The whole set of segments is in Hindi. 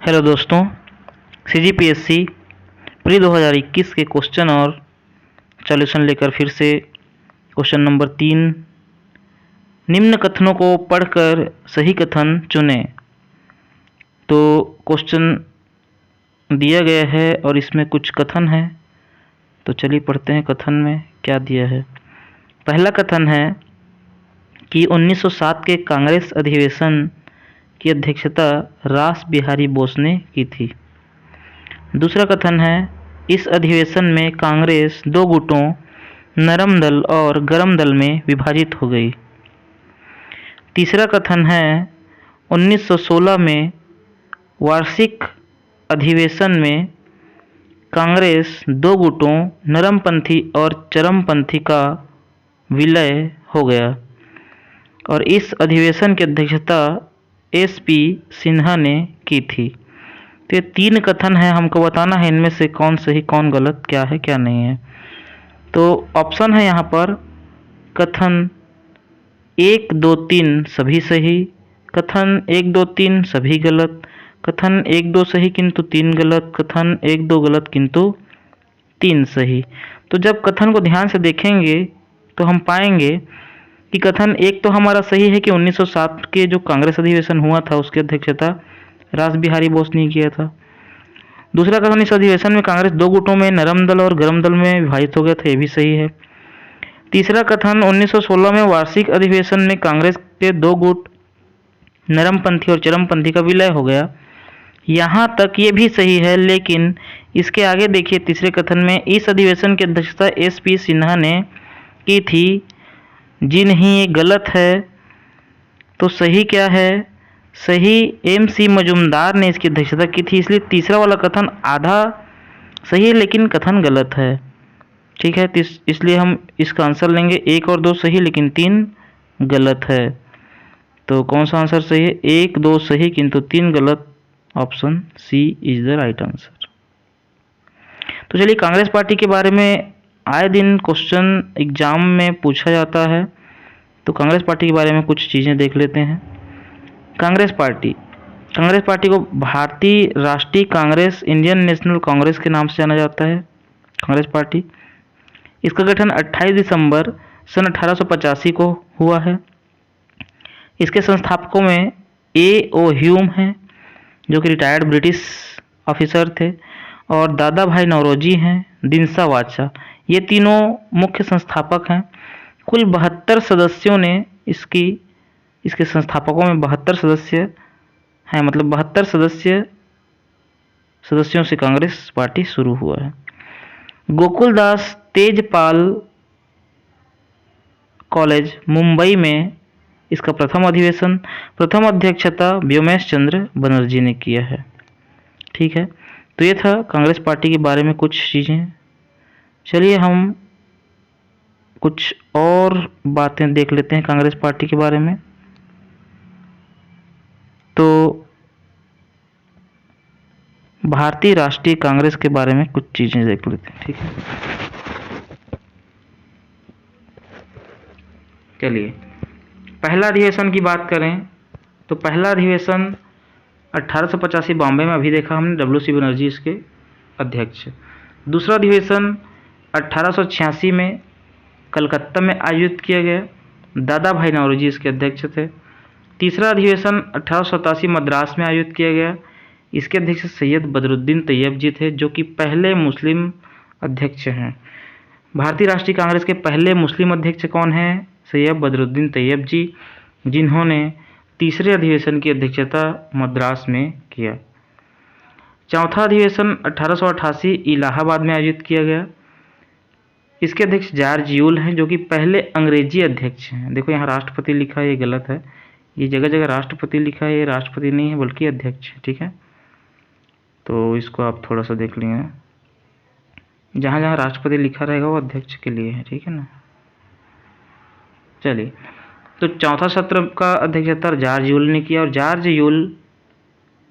हेलो दोस्तों, सीजीपीएससी प्री 2021 के क्वेश्चन और सॉल्यूशन लेकर फिर से क्वेश्चन नंबर 3। निम्न कथनों को पढ़कर सही कथन चुनें। तो क्वेश्चन दिया गया है और इसमें कुछ कथन है, तो चलिए पढ़ते हैं कथन में क्या दिया है। पहला कथन है कि 1907 के कांग्रेस अधिवेशन की अध्यक्षता रास बिहारी बोस ने की थी। दूसरा कथन है, इस अधिवेशन में कांग्रेस दो गुटों नरम दल और गरम दल में विभाजित हो गई। तीसरा कथन है, 1916 में वार्षिक अधिवेशन में कांग्रेस दो गुटों नरमपंथी और चरमपंथी का विलय हो गया और इस अधिवेशन की अध्यक्षता एसपी सिन्हा ने की थी। तो ये 3 कथन है, हमको बताना है इनमें से कौन सही कौन गलत, क्या है क्या नहीं है। तो ऑप्शन है यहाँ पर कथन 1, 2, 3 सभी सही, कथन 1, 2, 3 सभी गलत, कथन 1, 2 सही किंतु 3 गलत, कथन 1, 2 गलत किंतु 3 सही। तो जब कथन को ध्यान से देखेंगे तो हम पाएंगे कि कथन 1 तो हमारा सही है कि 1907 के जो कांग्रेस अधिवेशन हुआ था उसकी अध्यक्षता रास बिहारी बोस ने किया था। दूसरा कथन, इस अधिवेशन में कांग्रेस दो गुटों में नरम दल और गरम दल में विभाजित हो गया था, ये भी सही है। तीसरा कथन, 1916 में वार्षिक अधिवेशन में कांग्रेस के दो गुट नरमपंथी और चरमपंथी का विलय हो गया, यहाँ तक ये भी सही है। लेकिन इसके आगे देखिए तीसरे कथन में, इस अधिवेशन की अध्यक्षता एसपी सिन्हा ने की थी, जी नहीं ये गलत है। तो सही क्या है? सही एमसी मजुमदार ने इसकी अध्यक्षता की थी, इसलिए तीसरा वाला कथन आधा सही है लेकिन कथन गलत है। ठीक है, इसलिए हम इसका आंसर लेंगे 1 और 2 सही लेकिन 3 गलत है। तो कौन सा आंसर सही है? 1, 2 सही किंतु 3 गलत, option C is the right answer. तो चलिए, कांग्रेस पार्टी के बारे में आए दिन क्वेश्चन एग्जाम में पूछा जाता है, तो कांग्रेस पार्टी के बारे में कुछ चीज़ें देख लेते हैं। कांग्रेस पार्टी को भारतीय राष्ट्रीय कांग्रेस, इंडियन नेशनल कांग्रेस के नाम से जाना जाता है। कांग्रेस पार्टी, इसका गठन 28 दिसंबर सन 1885 को हुआ है। इसके संस्थापकों में A.O. ह्यूम हैं जो कि रिटायर्ड ब्रिटिश ऑफिसर थे, और दादा भाई नौरोजी हैं, दिनसा वाचा, ये तीनों मुख्य संस्थापक हैं। कुल 72 सदस्यों ने इसके संस्थापकों में 72 सदस्य हैं, मतलब 72 सदस्यों से कांग्रेस पार्टी शुरू हुआ है। गोकुलदास तेजपाल कॉलेज मुंबई में इसका प्रथम अध्यक्षता व्योमेश चंद्र बनर्जी ने किया है। ठीक है, तो ये था कांग्रेस पार्टी के बारे में कुछ चीज़ें। चलिए हम कुछ और बातें देख लेते हैं कांग्रेस पार्टी के बारे में। तो भारतीय राष्ट्रीय कांग्रेस के बारे में कुछ चीज़ें देख लेते हैं। ठीक है, चलिए पहला अधिवेशन की बात करें तो पहला अधिवेशन 1885 बॉम्बे में अभी देखा हमने, WC बनर्जी इसके अध्यक्ष। दूसरा अधिवेशन 1886 में कलकत्ता में आयोजित किया गया, दादा भाई नौरोजी इसके अध्यक्ष थे। तीसरा अधिवेशन 1887 मद्रास में आयोजित किया गया, इसके अध्यक्ष सैयद बदरुद्दीन तैयब जी थे जो कि पहले मुस्लिम अध्यक्ष हैं। भारतीय राष्ट्रीय कांग्रेस के पहले मुस्लिम अध्यक्ष कौन हैं? सैयद बदरुद्दीन तैयब जी, जिन्होंने तीसरे अधिवेशन की अध्यक्षता मद्रास में किया। चौथा अधिवेशन 1888 इलाहाबाद में आयोजित किया गया, इसके अध्यक्ष जॉर्ज यूल हैं जो कि पहले अंग्रेजी अध्यक्ष हैं। देखो यहाँ राष्ट्रपति लिखा है, ये गलत है, ये जगह जगह राष्ट्रपति लिखा है, ये राष्ट्रपति नहीं है बल्कि अध्यक्ष है। ठीक है, तो इसको आप थोड़ा सा देख लीजिए, जहाँ जहाँ राष्ट्रपति लिखा रहेगा वो अध्यक्ष के लिए है। ठीक है ना। चलिए, तो चौथा सत्र का अध्यक्षता जॉर्ज यूल ने किया, और जॉर्ज यूल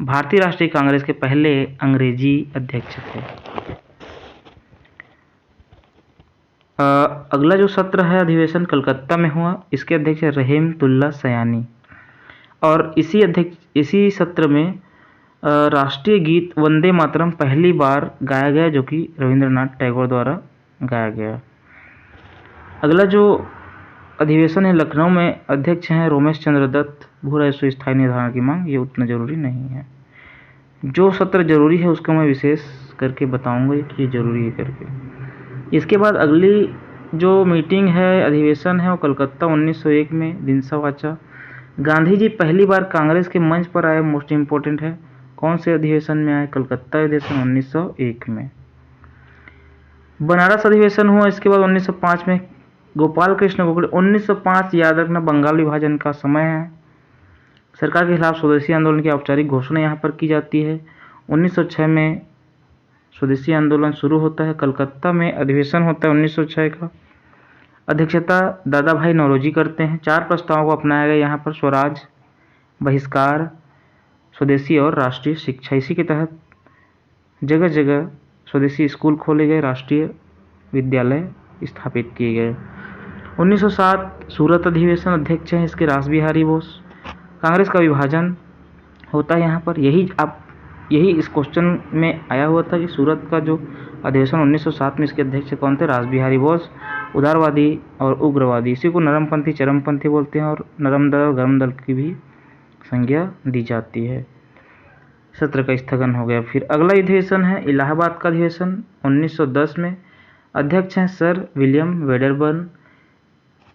भारतीय राष्ट्रीय कांग्रेस के पहले अंग्रेजी अध्यक्ष थे। अगला जो सत्र है अधिवेशन कलकत्ता में हुआ, इसके अध्यक्ष रहमतुल्लाह सयानी, और इसी सत्र में राष्ट्रीय गीत वंदे मातरम पहली बार गाया गया, जो कि रविंद्रनाथ टैगोर द्वारा गाया गया। अगला जो अधिवेशन है लखनऊ में अध्यक्ष हैं रोमेश चंद्र दत्त। भू राजस्व स्थायी निर्धारण की मांग, ये उतना जरूरी नहीं है। जो सत्र जरूरी है उसका मैं विशेष करके बताऊंगा कि ये जरूरी है करके। इसके बाद अगली जो मीटिंग है, अधिवेशन है, वो कलकत्ता 1901 में दिनसा वाचा। गांधी जी पहली बार कांग्रेस के मंच पर आए, मोस्ट इम्पोर्टेंट है। कौन से अधिवेशन में आए? कलकत्ता अधिवेशन 1901 में। बनारस अधिवेशन हुआ इसके बाद 1905 में। गोपाल कृष्ण गोखले 1905, याद रखना बंगाल विभाजन का समय है। सरकार के खिलाफ स्वदेशी आंदोलन की औपचारिक घोषणा यहाँ पर की जाती है। 1906 में स्वदेशी आंदोलन शुरू होता है। कलकत्ता में अधिवेशन होता है 1906 का। अध्यक्षता दादा भाई नौरोजी करते हैं। 4 प्रस्तावों को अपनाया गया यहाँ पर: स्वराज, बहिष्कार, स्वदेशी और राष्ट्रीय शिक्षा। इसी के तहत जगह जगह स्वदेशी स्कूल खोले गए, राष्ट्रीय विद्यालय स्थापित किए गए। 1907 सूरत अधिवेशन, अध्यक्ष हैं इसके रास बिहारी बोस। कांग्रेस का विभाजन होता है यहाँ पर। यही इस क्वेश्चन में आया हुआ था कि सूरत का जो अधिवेशन 1907 में, इसके अध्यक्ष कौन थे? रास बिहारी बोस। उदारवादी और उग्रवादी, इसी को नरमपंथी चरमपंथी बोलते हैं, और नरम दल और गरम दल की भी संज्ञा दी जाती है। सत्र का स्थगन हो गया। फिर अगला अधिवेशन है इलाहाबाद का अधिवेशन 1910 में। अध्यक्ष हैं sir William Wedderburn.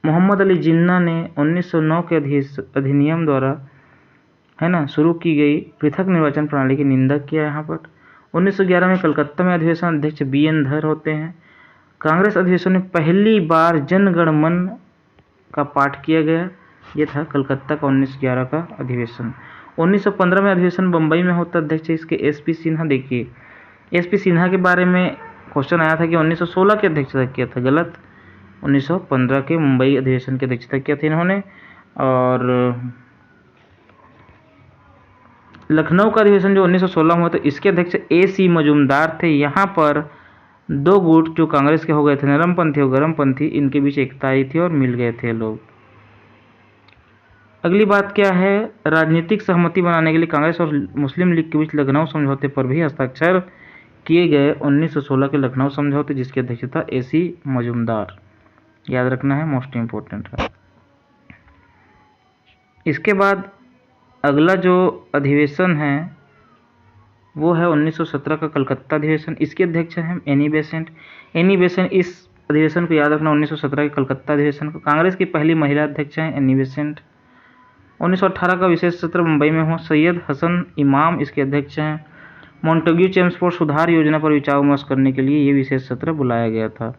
Mohammad Ali Jinnah ने 1909 के अधिनियम द्वारा शुरू की गई पृथक निर्वाचन प्रणाली की निंदा किया यहाँ पर। 1911 में कलकत्ता में अधिवेशन, अध्यक्ष BN धर होते हैं। कांग्रेस अधिवेशन में पहली बार जन गण मन का पाठ किया गया, ये था कलकत्ता का 1911 का अधिवेशन। 1915 में अधिवेशन बम्बई में होता, अध्यक्ष इसके SP सिन्हा। देखिए SP सिन्हा के बारे में क्वेश्चन आया था कि 1916 की अध्यक्षता किया था, गलत। 1915 के मुंबई अधिवेशन की अध्यक्षता किया था इन्होंने। और लखनऊ का अधिवेशन जो 1916 में हुआ था, इसके अध्यक्ष AC मजूमदार थे। यहाँ पर 2 गुट जो कांग्रेस के हो गए थे, नरमपंथी और गरमपंथी, इनके बीच एकता आई थी और मिल गए थे लोग। अगली बात क्या है? राजनीतिक सहमति बनाने के लिए कांग्रेस और मुस्लिम लीग के बीच लखनऊ समझौते पर भी हस्ताक्षर किए गए। 1916 के लखनऊ समझौते, जिसकी अध्यक्षता AC मजूमदार, याद रखना है, मोस्ट इम्पोर्टेंट है। इसके बाद अगला जो अधिवेशन है वो है 1917 का कलकत्ता अधिवेशन। इसके अध्यक्ष हैं एनी बेसेंट। एनी बेसेंट, इस अधिवेशन को याद रखना, 1917 के कलकत्ता अधिवेशन को। कांग्रेस की पहली महिला अध्यक्ष हैं एनी बेसेंट। 1918 का विशेष सत्र मुंबई में हुआ। सैयद हसन इमाम इसके अध्यक्ष हैं। मॉन्टेग्यू चेम्सफोर्ड सुधार योजना पर विचार विमर्श करने के लिए ये विशेष सत्र बुलाया गया था।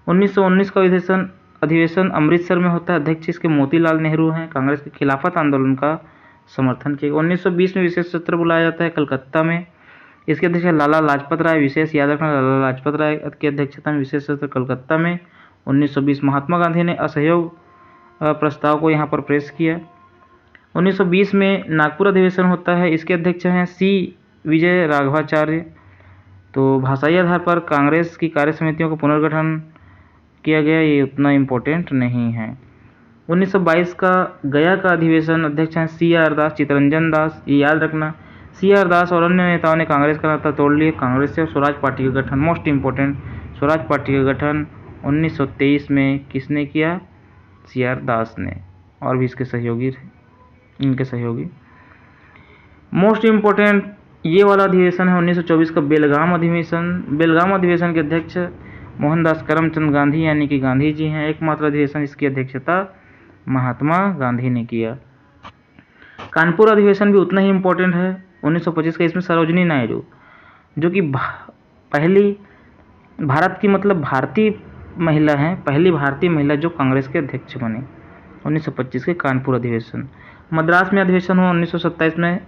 1919 का अधिवेशन अमृतसर में होता है, अध्यक्ष इसके मोतीलाल नेहरू हैं। कांग्रेस के खिलाफत आंदोलन का समर्थन किया। 1920 में विशेष सत्र बुलाया जाता है कलकत्ता में। इसके अध्यक्ष लाला लाजपत राय, विशेष याद रखना, लाला लाजपत राय की अध्यक्षता में विशेष सत्र कलकत्ता में 1920। महात्मा गांधी ने असहयोग प्रस्ताव को यहाँ पर पेश किया। 1920 में नागपुर अधिवेशन होता है, इसके अध्यक्ष हैं C विजय राघवाचार्य। तो भाषाई आधार पर कांग्रेस की कार्य समितियों का पुनर्गठन किया गया, ये उतना इम्पोर्टेंट नहीं है। 1922 का गया का अधिवेशन, अध्यक्ष हैं CR दास, चितरंजन दास, ये याद रखना। CR दास और अन्य नेताओं ने कांग्रेस का नाता तोड़ लिया। कांग्रेस से स्वराज पार्टी का गठन, मोस्ट इम्पोर्टेंट, स्वराज पार्टी का गठन 1923 में किसने किया? CR दास ने, और भी इसके सहयोगी थे, इनके सहयोगी। मोस्ट इम्पोर्टेंट ये वाला अधिवेशन है 1924 का बेलगाम अधिवेशन। बेलगाम अधिवेशन के अध्यक्ष मोहनदास करमचंद गांधी यानी कि गांधी जी हैं। एकमात्र अधिवेशन, इसकी अध्यक्षता महात्मा गांधी ने किया। कानपुर अधिवेशन भी उतना ही इम्पोर्टेंट है 1925 का। इसमें सरोजिनी नायडू, जो कि पहली भारत की मतलब भारतीय महिला हैं, पहली भारतीय महिला जो कांग्रेस के अध्यक्ष बनी। 1925 के कानपुर अधिवेशन। मद्रास में अधिवेशन हुआ 1927 में,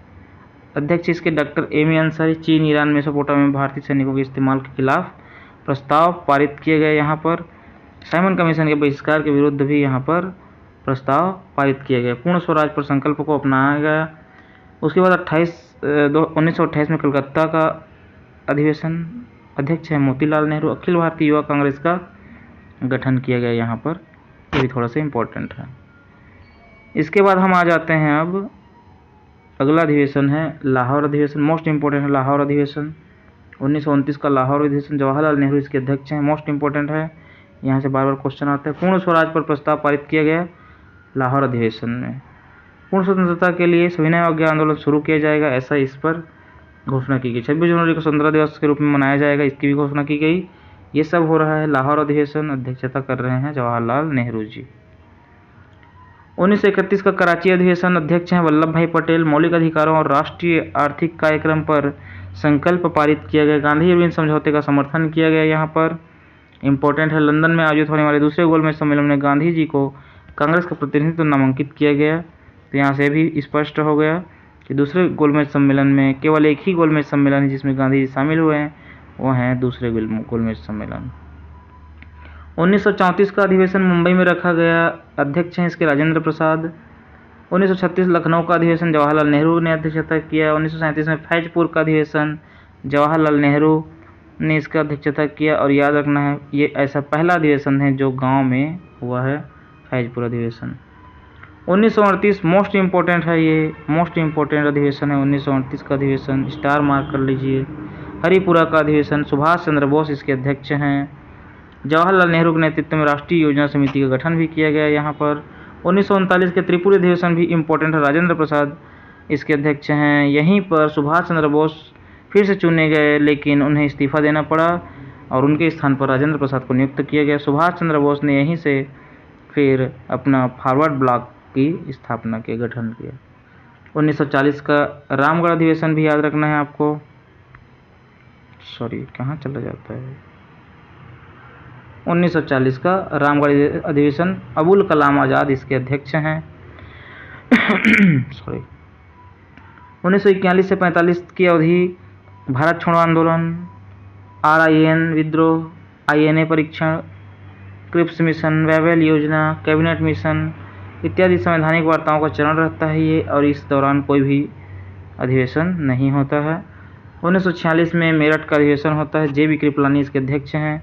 अध्यक्ष इसके डॉक्टर M.A. अंसारी। चीन, ईरान, मेसोपोटामिया में भारतीय सैनिकों के इस्तेमाल के खिलाफ प्रस्ताव पारित किए गए। यहाँ पर साइमन कमीशन के बहिष्कार के विरुद्ध भी यहाँ पर प्रस्ताव पारित किए गए। पूर्ण स्वराज पर संकल्प को अपनाया गया। उसके बाद 1928 में कलकत्ता का अधिवेशन, अध्यक्ष है मोतीलाल नेहरू। अखिल भारतीय युवा कांग्रेस का गठन किया गया यहाँ पर, ये भी थोड़ा सा इम्पोर्टेंट है। इसके बाद हम आ जाते हैं अब अगला अधिवेशन है लाहौर अधिवेशन, मोस्ट इम्पोर्टेंट है लाहौर अधिवेशन। 1929 का लाहौर अधिवेशन, जवाहरलाल नेहरू इसके अध्यक्ष हैं, मोस्ट इम्पोर्टेंट है, यहाँ से बार बार क्वेश्चन आते हैं। पूर्ण स्वराज पर प्रस्ताव पारित किया गया लाहौर अधिवेशन में। पूर्ण स्वतंत्रता के लिए सविनय अवज्ञा आंदोलन शुरू किया जाएगा, ऐसा इस पर घोषणा की गई। 26 जनवरी को स्वतंत्रता दिवस के रूप में मनाया जाएगा, इसकी भी घोषणा की गई। ये सब हो रहा है लाहौर अधिवेशन, अध्यक्षता कर रहे हैं जवाहरलाल नेहरू जी। 1931 का कराची अधिवेशन, अध्यक्ष हैं वल्लभ भाई पटेल। मौलिक अधिकारों और राष्ट्रीय आर्थिक कार्यक्रम पर संकल्प पारित किया गया। गांधी इरविन समझौते का समर्थन किया गया। यहाँ पर इम्पोर्टेंट है, लंदन में आयोजित होने वाले दूसरे गोलमेज सम्मेलन में गांधी जी को कांग्रेस का प्रतिनिधित्व नामांकित किया गया। तो यहाँ से भी स्पष्ट हो गया कि दूसरे गोलमेज सम्मेलन में केवल एक ही गोलमेज सम्मेलन है जिसमें गांधी जी शामिल हुए हैं, वो हैं दूसरे गोलमेज सम्मेलन। 1934 का अधिवेशन मुंबई में रखा गया, अध्यक्ष हैं इसके राजेंद्र प्रसाद। 1936 लखनऊ का अधिवेशन जवाहरलाल नेहरू ने अध्यक्षता किया। 1937 में फैजपुर का अधिवेशन जवाहरलाल नेहरू ने इसका अध्यक्षता किया। और याद रखना है, ये ऐसा पहला अधिवेशन है जो गांव में हुआ है, फैजपुर अधिवेशन। 1938 मोस्ट इम्पोर्टेंट है, ये मोस्ट इम्पोर्टेंट अधिवेशन है 1938 का अधिवेशन, स्टार मार्क कर लीजिए। हरिपुरा का अधिवेशन, सुभाष चंद्र बोस इसके अध्यक्ष हैं। जवाहरलाल नेहरू के नेतृत्व में राष्ट्रीय योजना समिति का गठन भी किया गया यहाँ पर। 1939 के त्रिपुरी अधिवेशन भी इम्पोर्टेंट है, राजेंद्र प्रसाद इसके अध्यक्ष हैं। यहीं पर सुभाष चंद्र बोस फिर से चुने गए, लेकिन उन्हें इस्तीफा देना पड़ा और उनके स्थान पर राजेंद्र प्रसाद को नियुक्त किया गया। सुभाष चंद्र बोस ने यहीं से फिर अपना फॉरवर्ड ब्लॉक की स्थापना की, गठन किया। 1940 का रामगढ़ अधिवेशन भी याद रखना है आपको। सॉरी, कहाँ चला जाता है। 1940 का रामगढ़ अधिवेशन, अबुल कलाम आज़ाद इसके अध्यक्ष हैं। सॉरी। 1941 से 45 की अवधि भारत छोड़ो आंदोलन, RIN विद्रोह, INA परीक्षण, क्रिप्स मिशन, वेवेल योजना, कैबिनेट मिशन इत्यादि संवैधानिक वार्ताओं का चरण रहता है ये, और इस दौरान कोई भी अधिवेशन नहीं होता है। 1946 में मेरठ का अधिवेशन होता है, JB कृपलानी इसके अध्यक्ष हैं।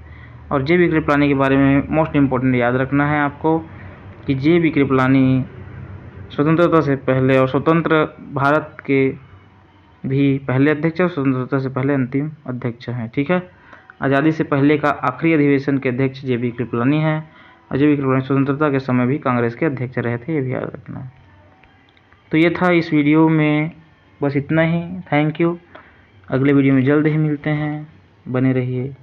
और JB कृपलानी के बारे में मोस्ट इम्पोर्टेंट याद रखना है आपको कि JB कृपलानी स्वतंत्रता से पहले और स्वतंत्र भारत के भी पहले अध्यक्ष और स्वतंत्रता से पहले अंतिम अध्यक्ष हैं, ठीक है। आज़ादी से पहले का आखिरी अधिवेशन के अध्यक्ष JB कृपलानी हैं। और JB कृपलानी स्वतंत्रता के समय भी कांग्रेस के अध्यक्ष रहे थे, ये भी याद रखना है। तो ये था इस वीडियो में, बस इतना ही। Thank you. अगले वीडियो में जल्द ही मिलते हैं, बने रहिए।